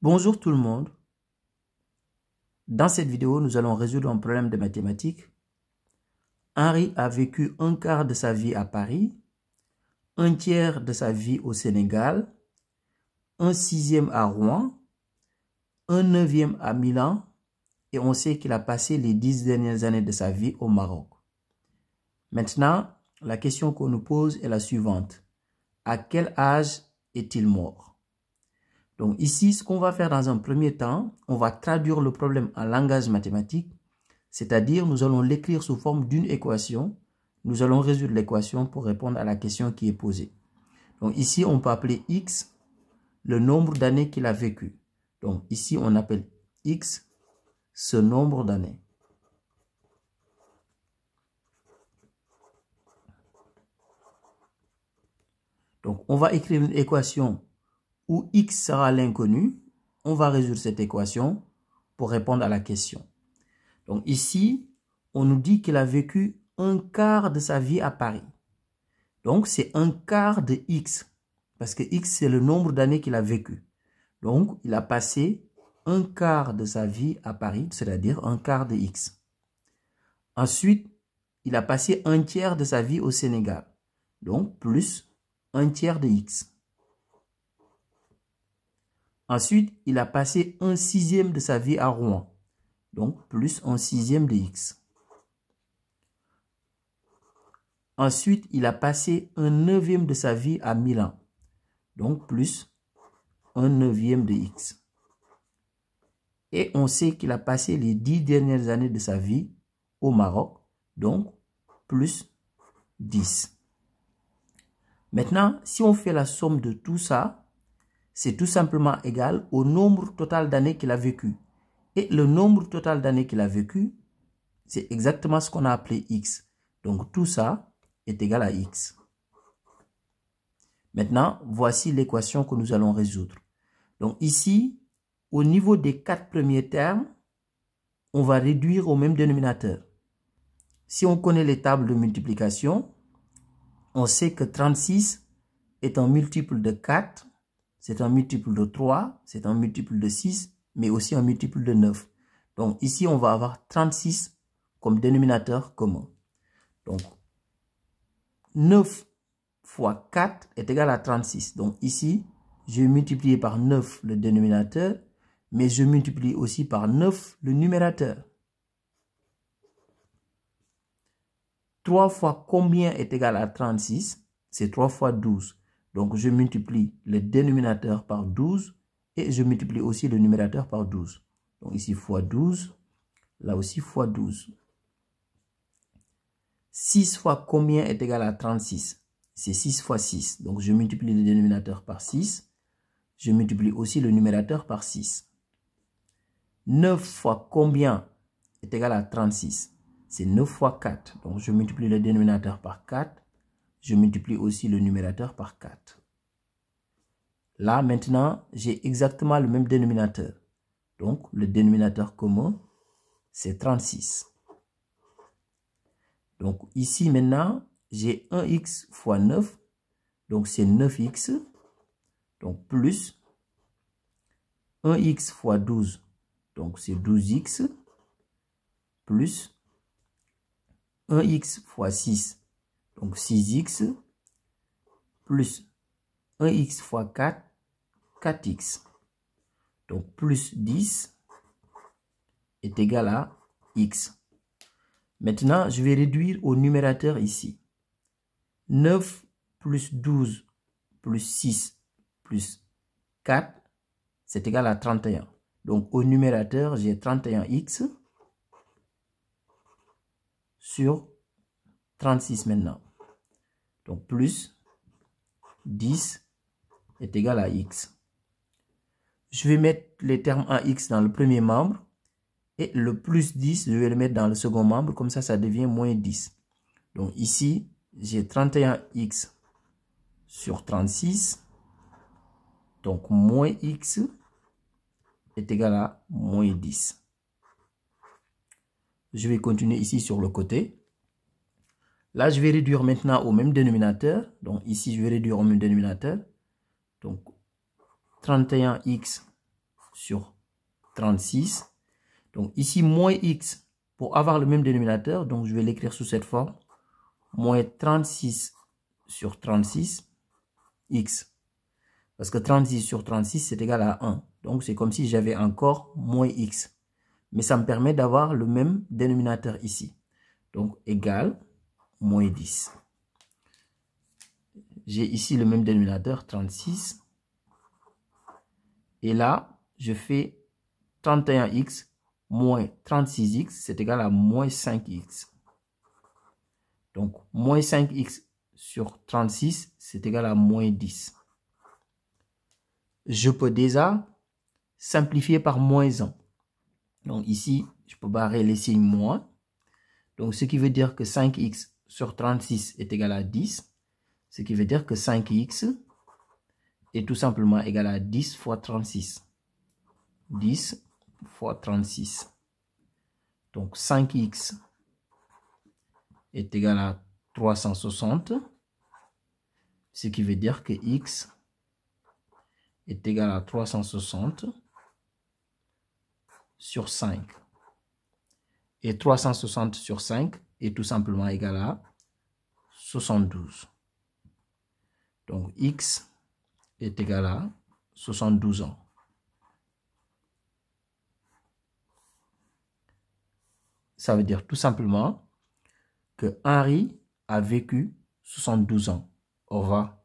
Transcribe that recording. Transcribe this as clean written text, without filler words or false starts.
Bonjour tout le monde. Dans cette vidéo, nous allons résoudre un problème de mathématiques. Henri a vécu un quart de sa vie à Paris, un tiers de sa vie au Sénégal, un sixième à Rouen, un neuvième à Milan et on sait qu'il a passé les 10 dernières années de sa vie au Maroc. Maintenant, la question qu'on nous pose est la suivante. À quel âge est-il mort? Donc ici, ce qu'on va faire dans un premier temps, on va traduire le problème en langage mathématique, c'est-à-dire nous allons l'écrire sous forme d'une équation. Nous allons résoudre l'équation pour répondre à la question qui est posée. Donc ici, on peut appeler x le nombre d'années qu'il a vécu. Donc ici, on appelle x ce nombre d'années. Donc on va écrire une équation où x sera l'inconnu. On va résoudre cette équation pour répondre à la question. Donc ici, on nous dit qu'il a vécu un quart de sa vie à Paris. Donc c'est un quart de x, parce que x c'est le nombre d'années qu'il a vécu. Donc il a passé un quart de sa vie à Paris, c'est-à-dire un quart de x. Ensuite, il a passé un tiers de sa vie au Sénégal. Donc plus un tiers de x. Ensuite, il a passé un sixième de sa vie à Rouen. Donc, plus un sixième de x. Ensuite, il a passé un neuvième de sa vie à Milan. Donc, plus un neuvième de x. Et on sait qu'il a passé les 10 dernières années de sa vie au Maroc. Donc, plus 10. Maintenant, si on fait la somme de tout ça, c'est tout simplement égal au nombre total d'années qu'il a vécu. Et le nombre total d'années qu'il a vécu, c'est exactement ce qu'on a appelé x. Donc tout ça est égal à x. Maintenant, voici l'équation que nous allons résoudre. Donc ici, au niveau des 4 premiers termes, on va réduire au même dénominateur. Si on connaît les tables de multiplication, on sait que 36 est un multiple de 4. C'est un multiple de 3, c'est un multiple de 6, mais aussi un multiple de 9. Donc ici, on va avoir 36 comme dénominateur commun. Donc 9 fois 4 est égal à 36. Donc ici, je vais multiplier par 9 le dénominateur, mais je multiplie aussi par 9 le numérateur. 3 fois combien est égal à 36? C'est 3 fois 12. Donc, je multiplie le dénominateur par 12 et je multiplie aussi le numérateur par 12. Donc, ici, fois 12, là aussi, fois 12. 6 fois combien est égal à 36? C'est 6 fois 6. Donc, je multiplie le dénominateur par 6. Je multiplie aussi le numérateur par 6. 9 fois combien est égal à 36? C'est 9 fois 4. Donc, je multiplie le dénominateur par 4. Je multiplie aussi le numérateur par 4. Là, maintenant, j'ai exactement le même dénominateur. Donc, le dénominateur commun, c'est 36. Donc, ici, maintenant, j'ai 1x fois 9. Donc, c'est 9x. Donc, plus 1x fois 12. Donc, c'est 12x. Plus 1x fois 6. Donc 6x plus 1x fois 4, 4x. Donc plus 10 est égal à x. Maintenant, je vais réduire au numérateur ici. 9 plus 12 plus 6 plus 4, c'est égal à 31. Donc au numérateur, j'ai 31x sur 36 maintenant. Donc, plus 10 est égal à x. Je vais mettre les termes ax dans le premier membre. Et le plus 10, je vais le mettre dans le second membre. Comme ça devient moins 10. Donc, ici, j'ai 31x sur 36. Donc, moins x est égal à moins 10. Je vais continuer ici sur le côté. Là, je vais réduire maintenant au même dénominateur. Donc, ici, je vais réduire au même dénominateur. Donc, 31x sur 36. Donc ici, moins x, pour avoir le même dénominateur, donc je vais l'écrire sous cette forme. Moins 36 sur 36, x. Parce que 36 sur 36, c'est égal à 1. Donc c'est comme si j'avais encore moins x. Mais ça me permet d'avoir le même dénominateur ici. Donc égal moins 10. J'ai ici le même dénominateur, 36. Et là, je fais 31x moins 36x, c'est égal à moins 5x. Donc, moins 5x sur 36, c'est égal à moins 10. Je peux déjà simplifier par moins 1. Donc ici, je peux barrer les signes moins. Donc, ce qui veut dire que 5x sur 36 est égal à 10. Ce qui veut dire que 5x est tout simplement égal à 10 fois 36. 10 fois 36. Donc 5x est égal à 360. Ce qui veut dire que x est égal à 360 sur 5. Et 360 sur 5 est tout simplement égal à 72. Donc x est égal à 72 ans. Ça veut dire tout simplement que Henri a vécu 72 ans. Au revoir.